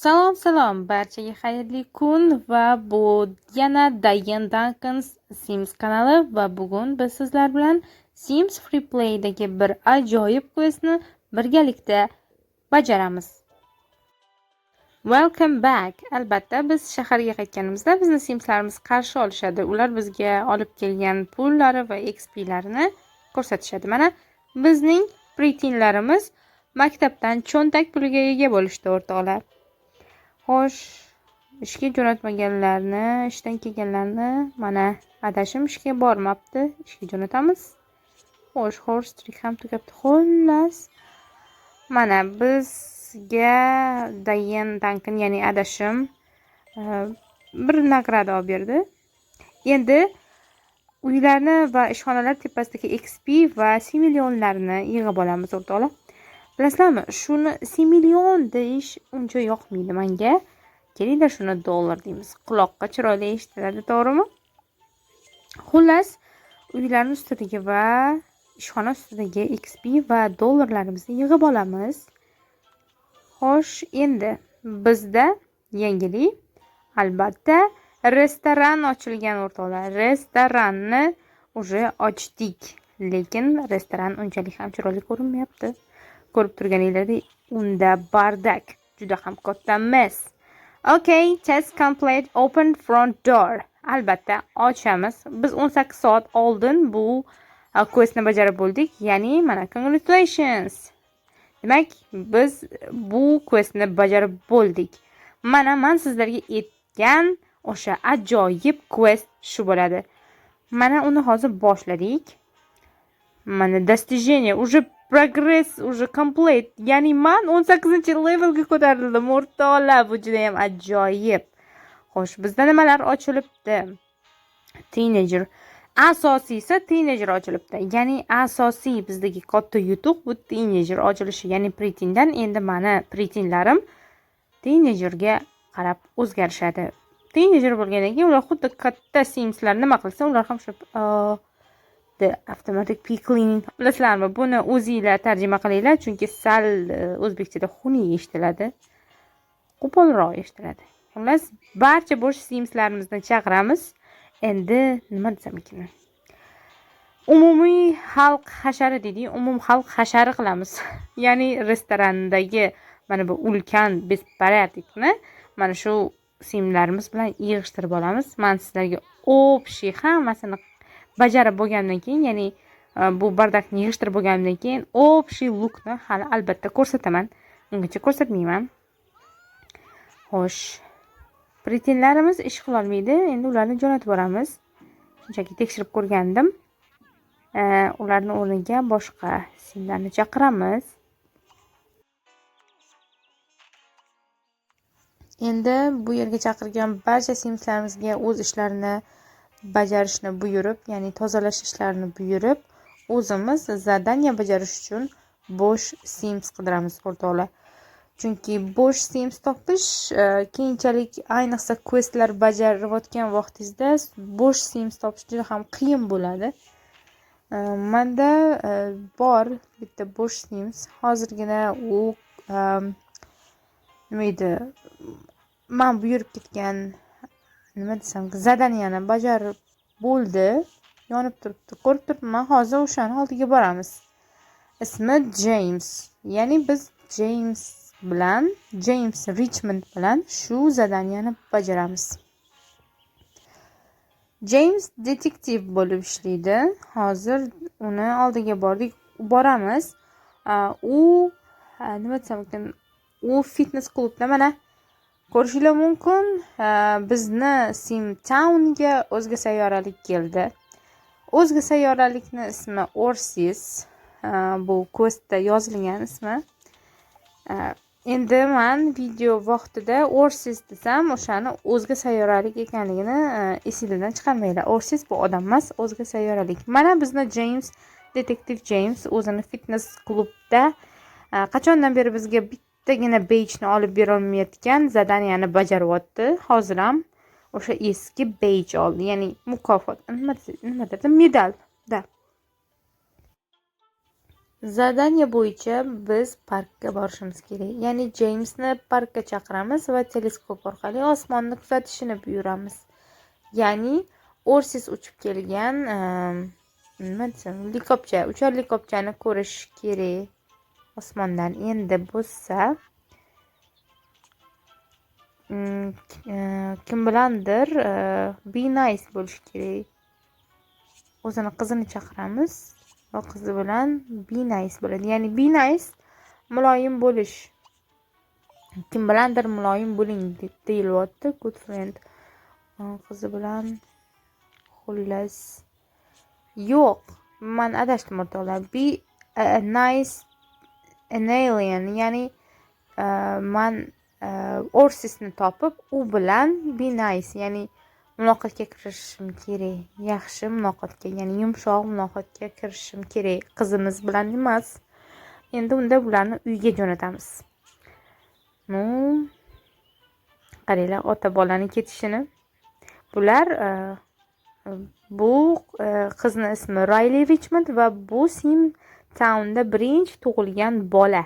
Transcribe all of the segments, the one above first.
Salom salom, barchaga xayrli kun va bu yana Diane Duncan's Sims kanali va bugun biz sizlar bilan Sims Free Play'dagi bir ajoyib questni birgalikda bajaramiz. Welcome back. Albatta biz shaharga qaytganimizda bizni Simslarimiz qarshi olishadi. Ular bizga olib kelgan pullari va XP'larini ko'rsatishadi. Mana bizning pretinlarimiz maktabdan cho'ntak puliga ega bo'lishdi, o'rtoqlar. Xo'sh, ishga jo'natmaganlarni, ishdan kelganlarni mana adashim ishga bormabdi. Ishga jo'natamiz. Xo'sh, horse trick ham tugabdi. Xullas, mana bizga Diane Duncan, ya'ni adashim bir nagrada olib berdi. Endi uylarni va ishxonalar tepasidagi XP va simillionlarni yig'ib olamiz, o'rtoqlar. Bilasizlarmi, shuni simillion deyish uncha yoqmaydi menga. Kelinglar shuni dollar deymiz. Quloqqa chiroyli eshitiladi, to'g'rimi? Xullas, uylarning ustidagi va ishxona ustidagi XP va dollarlarimizni yig'ib olamiz. Xo'sh, endi bizda yangilik, albatta, restoran ochilgan, o'rtoqlar. Restoranni уже ochdik, lekin restoran unchalik ham chiroyli ko'rinmayapti. Ko'rib turganingizdek, unda bardak juda ham katta emas. Okay, test complete, open front door. Albatta, ochamiz. Biz 18 soat oldin bu questni bajarib bo'ldik. Ya'ni, mana congratulations. Demak, biz bu questni bajarib bo'ldik. Mana men sizlarga aytgan o'sha ajoyib quest shu bo'ladi. Mana uni hozir boshladik. Mana достижение, уже progress, уже complete. Ya'ni men 18-levelga ko'tarildim, o'rtoqlar. Bu juda ham ajoyib. Xo'sh, bizda nimalar ochilibdi? Teenager. Asosiysi teenager ochilibdi. Ya'ni asosiy bizdagi katta yutuq bu teenager ochilishi. Ya'ni pretindan endi meni pretinlarim teenagerga qarab o'zgarishadi. Teenager bo'lgandan keyin ular xuddi katta simslar nima qilsa, ular ham shu automatic cleaning. Bilasizlarmi, buni o'zingizlar tarjima qilinglar, chunki sal o'zbekchada xunuk eshitiladi. Qo'polroq eshitiladi. Xullas, barcha bo'sh simslarimizni chaqiramiz. Endi nima desam ekan? Umumiy xalq hashari deydi, umum xalq hashari qilamiz. Ya'ni restorandagi mana bu ulkan bespорядокni mana shu simlarimiz bilan yig'ishtirib olamiz. Men sizlarga общий hammasini bajarib bo'lgandan keyin, ya'ni bu bardakni yig'ishtirib bo'lgandan keyin общий lookni hali albatta ko'rsataman. Ungacha ko'rsatmayman. Xo'sh, pretinlarimiz ish qila olmaydi. Endi ularni jo'natib boramiz. Shunchaki tekshirib ko'rgandim. Ularning o'rniga boshqa simlarni chaqiramiz. Endi bu yerga chaqirgan barcha simslarimizga o'z ishlarini bajarishni buyurib, ya'ni tozalash ishlarini buyurib, o'zimiz zadaniya bajarish uchun bo'sh sims qidiramiz, o'rtoqlar. Chunki bo'sh sims topish keyinchalik, ayniqsa questlar bajarayotgan vaqtingizda bo'sh sims topish juda ham qiyin bo'ladi. Menda bor bitta bo'sh sims. Hozirgina u nima edi? Men buyurib ketgan nima desam, zadaniyani bajarib bo'ldi. Yonib turibdi. Ko'rib turibman. Hozir o'shani oldiga boramiz. Ismi James. Ya'ni biz James Richmond bilan shu zadaniyani bajaramiz. James detektiv bo'lib ishlaydi. Hozir uni oldiga boramiz. U nima desam ekan? U fitness klubda mana ko'rishinglar mumkin. Bizni Sim Townga o'zga sayyoralik keldi. O'zga sayyoralikning ismi Orsis. Bu questda yozilgan ismi. Endi men video vaqtida Orsis desam, o'shani o'zga sayyoralik ekanligini esingizdan chiqarmanglar. Orsis bu odam emas, o'zga sayyoralik. Mana bizni James, detektiv James o'zini fitness klubda qachondan beri bizga bittagina badge olib bera olmayotgan zadaniyani bajaryapti. Hozir ham o'sha eski badge oldi, ya'ni mukofot, nima dedi, medal da. Zadaniya bo'yicha biz parkka borishimiz kerak. Ya'ni Jamesni parkka chaqiramiz va teleskop orqali osmonni kuzatishini buyuramiz. Ya'ni Orsis uchib kelgan nima desam, uchar likopchani ko'rish kerak osmondan. Endi bo'lsa kim bilandir be nice bo'lish kerak. O'zini qizini chaqiramiz va qizi bilan be nice bo'ladi. Ya'ni be nice muloyim bo'lish. Kim bilandir muloyim bo'ling deyilyapti. Good friend. Qizi bilan xullas. Yo'q, men adashdim o'rtoqlar. Be nice an alien. Ya'ni men Orsisni topib, u bilan be nice. Ya'ni muloqotga kirishishim kerak. Yaxshi muloqotga, ya'ni yumshoq muloqotga kirishishim kerak. Qizimiz bilan emas. Endi unda bularni uyga jo'natamiz. Qaranglar, ota bolani ketishini. Bular bu qizni ismi Riley Richmond va bu Sim Townda birinchi tug'ilgan bola.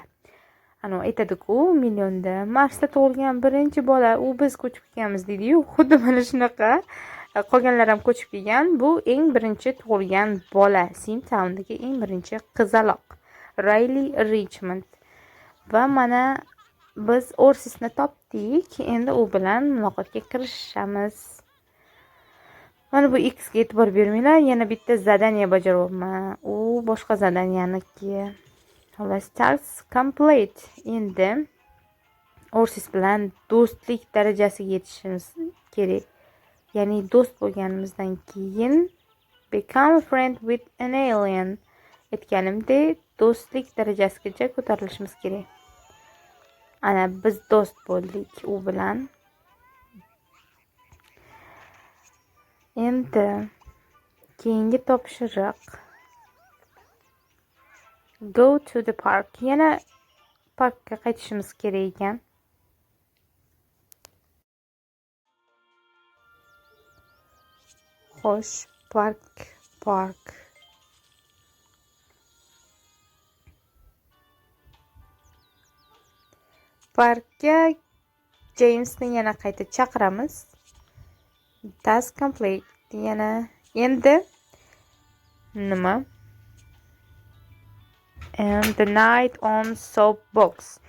Ana aytadi-ku, millionda Marsda tug'ilgan birinchi bola, u biz ko'chib kelganmiz deydi-yu, xuddi mana shunaqa. Qolganlar ham ko'chib kelgan. Bu eng birinchi tug'ilgan bola, Sim Towndagi eng birinchi qizaloq, Riley Richmond. Va mana biz Orsisni topdik. Endi u bilan muloqotga kirishamiz. Mana bu X ga e'tibor bermanglar. Yana bitta zadaniya bajaryapman. U boshqa zadaniyaniki. Xullas, task complete. Endi Orsis bilan do'stlik darajasiga yetishimiz kerak. Ya'ni do'st bo'lganimizdan keyin become a friend with an alien aytganimdek, do'stlik darajasigacha ko'tarilishimiz kerak. Ana biz do'st bo'ldik u bilan. Endi keyingi topshiriq go to the park. Yana parkka qaytishimiz kerak ekan. Xo'sh, park. Parkka Jamesni yana qayta chaqiramiz. Task complete. Yana endi nima? And the night on soapbox.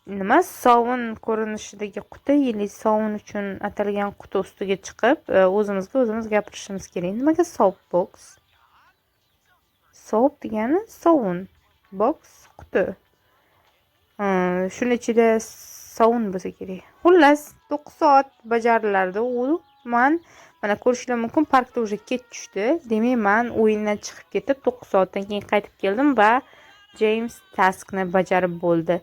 Nima? Sovun ko'rinishidagi quti, yili sovun uchun atalgan quti ustiga chiqib, o'zimizga o'zimiz gapirishimiz kerak. Nimaga soapbox? Soap degani sovun, box quti. Shuning ichida sovun bo'lsa kerak. Xullas, 9 soat bajarilardi u. Mana ko'rishlar mumkin, parkda уже kech tushdi. Demak, men o'yindan chiqib ketib 9 soatdan keyin qaytib keldim va James taskni bajarib bo'ldi.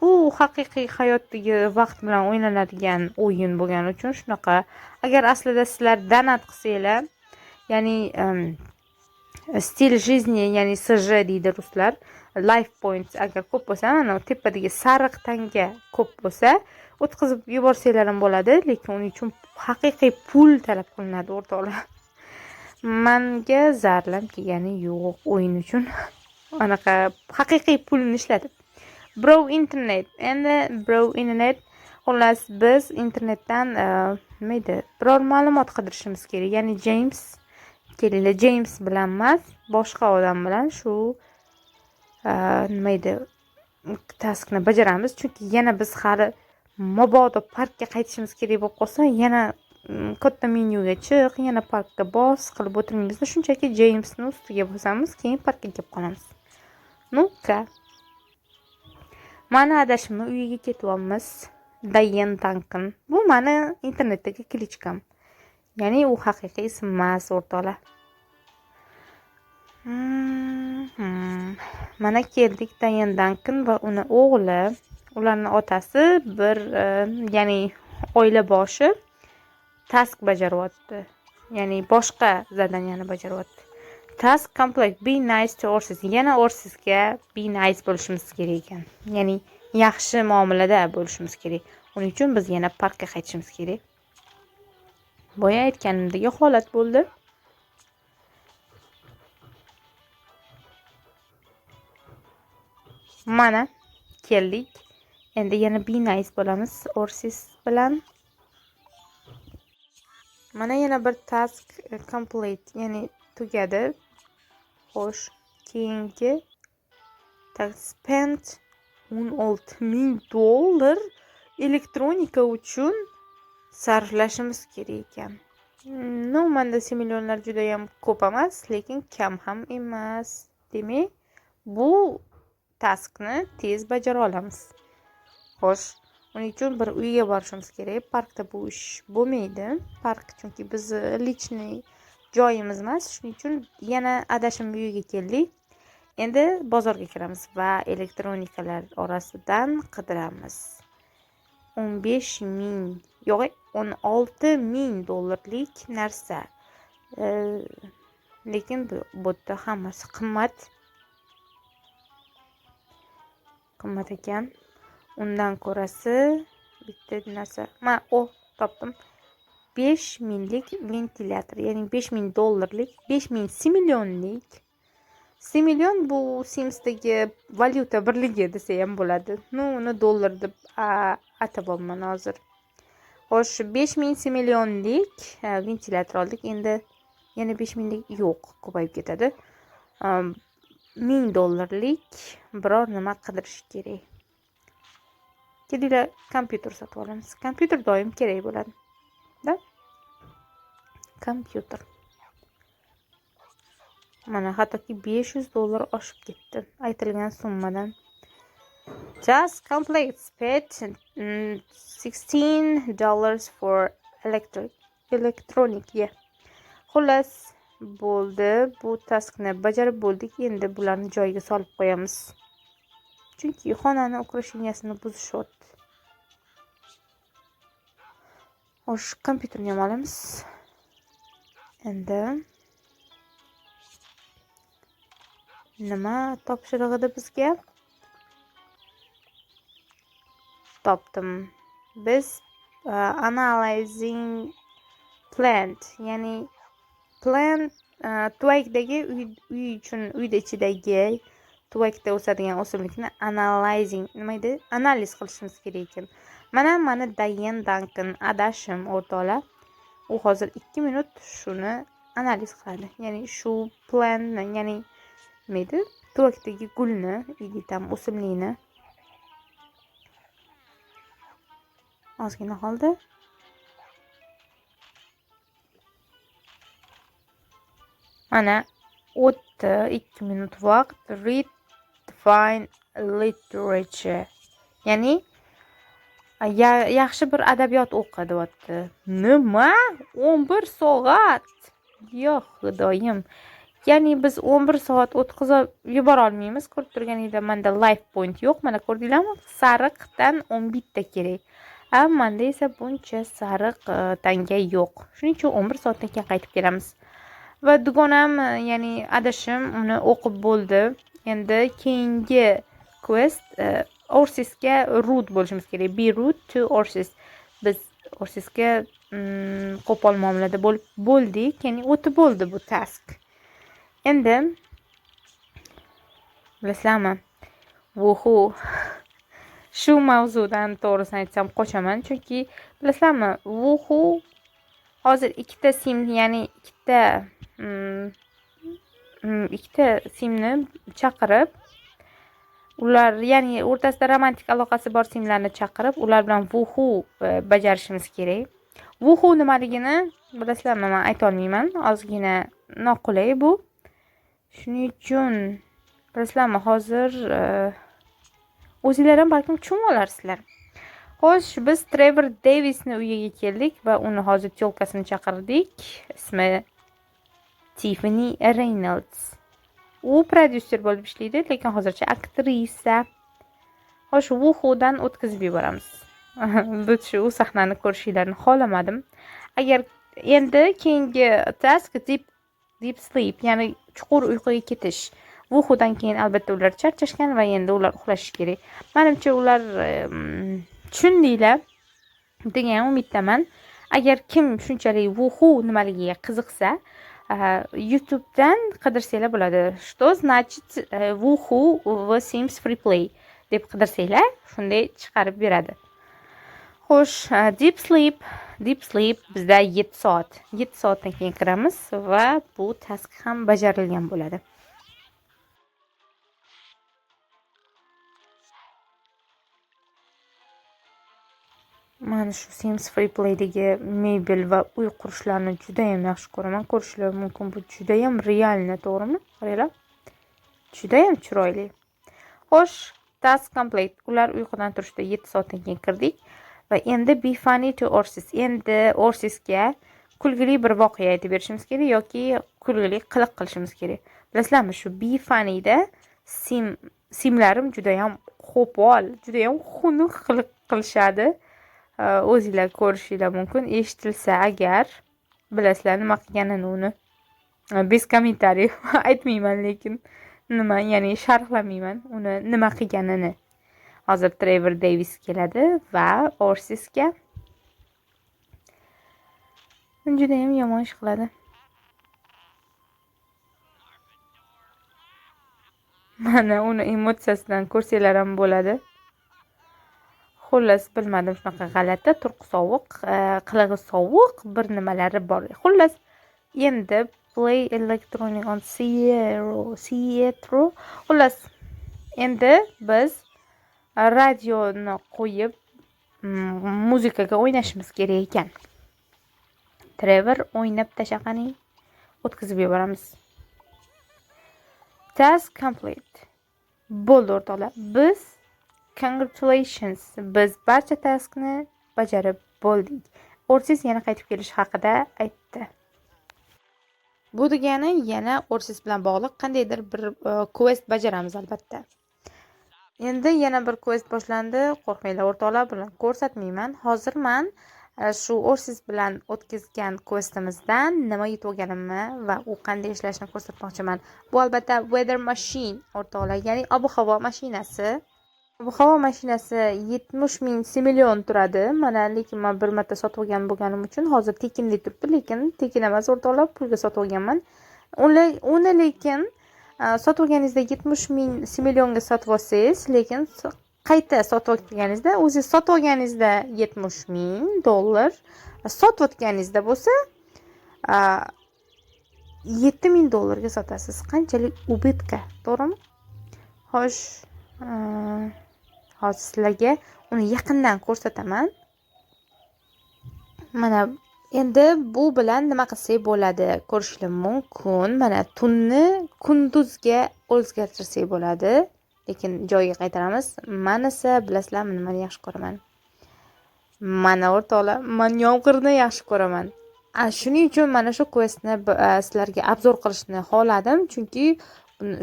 Bu haqiqiy hayotdagi vaqt bilan o'ynanadigan o'yin bo'lgani uchun shunaqa. Agar aslida sizlar donat qilsanglar, ya'ni stil жизни, ya'ni SJ deydi ruslar, life points agar ko'p bo'lsa, mana tepadagi sariq tanga ko'p bo'lsa, o'tkazib yuborsanglar ham bo'ladi, lekin uning uchun haqiqiy pul talab qilinadi o'rtoqlar. Menga zarlam kelgani yo'q o'yin uchun. Anaqa haqiqiy pulni ishlatib. Bro internet. Endi bro internet. Xullas, biz internetdan nima edi? Biror ma'lumot qidirishimiz kerak. Ya'ni James kelinglar, James bilan emas, boshqa odam bilan shu nima edi? Taskni bajaramiz, chunki yana biz hali mabodo parkka qaytishimiz kerak bo'lib qolsa, yana katta menyuga chiq, yana parkka bos qilib o'tirmaymiz. Shunchaki Jamesni ustiga bosamiz, keyin parkka kelib qolamiz. Nuka. Mana adashimni uyiga ketyapmiz. Dayen Duncan. Bu meni internetdagi klichkam. Ya'ni u haqiqiy ism emas, o'rtoqlar. Mana keldik Dayen Duncan va uni o'g'li, ularning otasi bir ya'ni oila boshi task bajaryapti. Ya'ni boshqa zadaniyani bajaryapti. Task complete. Be nice to Orsis. Yana Orsisga be nice bo'lishimiz kerak ekan. Ya'ni yaxshi muomalada bo'lishimiz kerak. Uning uchun biz yana parkka qaytishimiz kerak. Boya aytganimdagi holat bo'ldi. Mana keldik. Endi yana be nice bo'lamiz Orsis bilan. Mana yana bir task complete, ya'ni tugadi. Xo'sh, keyingi spend $16,000 elektronika uchun sarflashimiz kerak ekan. No, menda 1 millionlar juda ham ko'p emas, lekin kam ham emas. Demak, bu taskni tez bajara olamiz. Xo'sh, uning uchun bir uyga borishimiz kerak. Parkda bu ish bo'lmaydi. Park chunki biz lichniy joyimiz emas. Shuning uchun yana adashim uyga keldik. Endi bozorga kiramiz va elektronikalar orasidan qidiramiz. 15,000 yo'q, $16,000 narsa. Lekin bu yerda hammasi qimmat. Qimmat ekan. Undan ko'rasi bitta narsa. Topdim. 5,000lik ventilyator, ya'ni $5,000, 5,000 simillionlik. 1 million bu Simsdagi valyuta birligi desa ham bo'ladi. Uni dollar deb ataboman hozir. Xo'sh, 5,000 simillionlik ventilyator oldik. Endi yana 5,000lik yo'q, ko'payib ketadi. $1,000lik biror nima qidirish kerak. Kelinglar, kompyuter sotib olamiz. Kompyuter doim kerak bo'ladi. Kompyuter. Mana hattoki $500 oshib ketdi aytilgan summadan. Just complete spent $16 for electronic. Xullas, bo'ldi. Bu taskni bajarib bo'ldik. Endi bularni joyiga solib qo'yamiz. Chunki xonani ukrasheniyasini buzishyapti. Xo'sh, kompyuterni ham olamiz. Endi nima topshirig'ida bizga? Topdim. Biz analyzing plant, ya'ni plant tuvakdagi uy uchun uyda ichidagi tuvakda o'sadigan o'simlikni analiz qilishimiz kerak ekan. Mana Diane Duncan adashim o'rtoqlar. U hozir 2 minut shuni analiz qiladi. Ya'ni shu plantni, ya'ni tuvakdagi gulni, tam o'simlikni. Ozgina qoldi. Mana o'tdi 2 minut vaqt. Read, define literature. Ya'ni yaxshi bir adabiyot o'qi deyapti. Nima? 11 soat? Yo'q, xudoyim. Ya'ni biz 11 soat o'tkazib yubora olmaymiz. Ko'rib turganingizda menda life point yo'q. Mana ko'rdinglarmi? Sariqdan 11 ta kerak. Menda esa buncha sariq tanga yo'q. Shuning uchun 11 soatdan keyin qaytib kelamiz. Va dugonam, ya'ni adashim uni o'qib bo'ldi. Endi keyingi quest Orsisga root bo'lishimiz kerak. Be root to Orsis. Biz Orsisga qo'pol muomalada bo'ldik. Ya'ni o'tib bo'ldi bu task. Endi bilasizlarmi? Shu mavzudan to'g'risini aytsam qochaman, chunki bilasizlarmi, hozir ikkita sim, ya'ni ikkita simni chaqirib, ular, ya'ni o'rtasida romantik aloqasi bor simlarni chaqirib, ular bilan bajarishimiz kerak. Nimaligini bilasizlarmi, men ayta olmayman. Ozgina noqulay bu. Shuning uchun bilasizlarmi, hozir o'zinglar ham balkim tushunib olarsizlar. Xo'sh, biz Trevor Davisni uyiga keldik va uni hozir tiyolkasini chaqirdik. Ismi Tiffany Reynolds. U prodyuser bo'lib ishlaydi, lekin hozircha aktrisa. Xo'sh, dan o'tkazib yuboramiz. Biz shu sahnani ko'rishinglarni xohlamadim. Agar endi keyingi task deep sleep, ya'ni chuqur uyquga ketish. Dan keyin albatta ular charchashgan va endi ular uxlashi kerak. Menimcha ular tushundinglar degan umiddaman. Agar kim shunchalik nimaligiga qiziqsa, YouTube'dan qidirsanglar bo'ladi. Что значит Woohoo v Sims Free Play deb qidirsanglar, shunday chiqarib beradi. Xo'sh, Deep Sleep bizda 7 soat. 7 soatdan keyin kiramiz va bu task ham bajarilgan bo'ladi. Mana shu Sims Free Play'dagi mebel va uy qurishlarini juda ham yaxshi ko'raman. Ko'rishlar mumkin. Bu juda ham realni, to'g'rimi? Qaranglar. Juda ham chiroyli. Xo'sh, task complete. Ular uyqudan turishda 7 soatdan keyin kirdik va endi be funny to Orsis. Endi Orsisga kulgili bir voqea aytib berishimiz kerak yoki kulgili qiliq qilishimiz kerak. Bilasizlarmi, shu be funnyda simlarim juda ham qo'pol, juda ham xunuk qiliq qilishadi. O'zinglar ko'rishinglar mumkin. Eshitilsa agar, bilasizlar nima qilganini uni. Bez kommentariy aytmayman, lekin nima, ya'ni sharhlamayman uni nima qilganini. Hozir Trevor Davis keladi va Orsisga juda ham yomon ish qiladi. Mana uni emotsiyasidan ko'rsanglar ham bo'ladi. Xullas, bilmadim, shunaqa g'alati, turqi sovuq, qilig'i sovuq bir nimalari bor. Xullas, endi play electronic on Sierra. Xullas, endi biz radioni qo'yib muzikaga o'ynashimiz kerak ekan. Trevor o'ynab tashaqaning, o'tkazib yuboramiz. Task complete. Bo'ldi o'rtoqlar. Congratulations, biz barcha taskni bajarib bo'ldik. Orsis yana qaytib kelish haqida aytdi. Bu degani yana Orsis bilan bog'liq qandaydir bir quest bajaramiz albatta. Endi yana bir quest boshlandi. Qo'rqmanglar o'rtoqlar, bilan ko'rsatmayman. Hozir men shu Orsis bilan o'tkazgan questimizdan nima yutib olganimni va u qanday ishlashini ko'rsatmoqchiman. Bu albatta weather machine o'rtoqlar, ya'ni ob-havo mashinasi. Bu-havo mashinasi 70 ming similyon turadi. Mana lekin men bir marta sotib olgan bo'lganim uchun hozir tekinda turibdi, lekin tekin emas o'rtoqlar, pulga sotib olganman. Uni lekin sotib olganingizda 70 ming similyonga sotib olsangiz, lekin qayta sotib olganingizda, o'zingiz sotib olganingizda 70 ming dollar, sotib o'tganingizda bo'lsa 7 ming dollarga sotasiz. Qanchalik ubitka, to'g'rimi? Xo'sh, hozir sizlarga uni yaqindan ko'rsataman. Mana endi bu bilan nima qilsak bo'ladi ko'rishlar mumkin. Mana tunni kunduzga o'zgartirsak bo'ladi. Lekin joyiga qaytaramiz. Men esa bilasizlarmi, nimani yaxshi ko'raman? Mana o'rtoqlar, men yomg'irni yaxshi ko'raman. Shuning uchun mana shu questni sizlarga obzor qilishni xohladim, chunki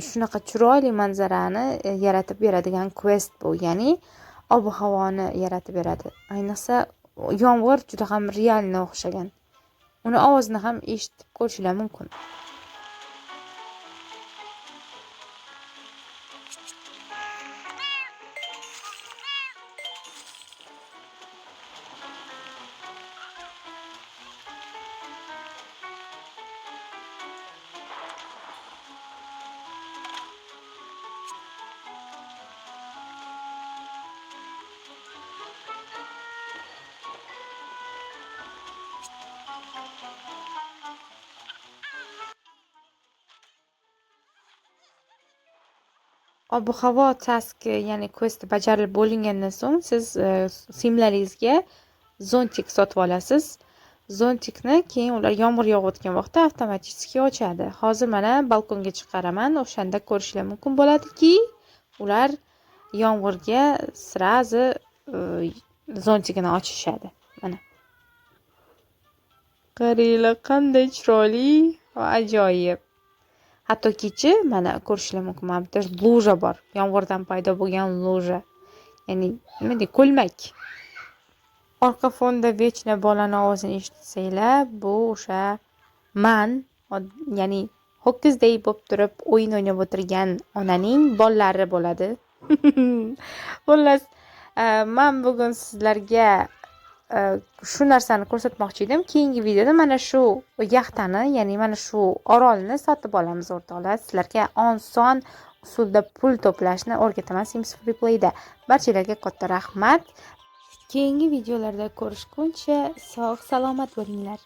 shunaqa chiroyli manzarani yaratib beradigan quest bu, ya'ni ob-havoni yaratib beradi. Ayniqsa yomg'ir juda ham realga o'xshagan. Uni ovozini ham eshitib ko'rishinglar mumkin. Ob-havo task, ya'ni quest bajarilib bo'lingandan so'ng siz simlaringizga zontik sotib olasiz. Zontikni keyin ular yomg'ir yog'ayotgan vaqtda avtomatik ochadi. Hozir mana balkonga chiqaraman, o'shanda ko'rishlar mumkin bo'ladiki, ular yomg'irga srazi zontikini ochishadi. Mana. Qaranglar, qanday chiroyli va ajoyib. Hattoki mana ko'rishlar mumkin, mana bitta luja bor. Yomg'irdan paydo bo'lgan luja. Ya'ni nima deydi, ko'lmak. Orqa fonda vechna bolani ovozini eshitsanglar, bu o'sha ya'ni ho'kizdek bo'lib turib o'yin o'ynab o'tirgan onaning bolalari bo'ladi. Xullas, men bugun sizlarga shu narsani ko'rsatmoqchi edim. Keyingi videoda mana shu yaxtani, ya'ni mana shu orolni sotib olamiz o'rtoqlar. Sizlarga oson usulda pul to'plashni o'rgataman Sims Freeplay'da. Barchalarga katta rahmat. Keyingi videolarda ko'rishguncha sog' salomat bo'linglar.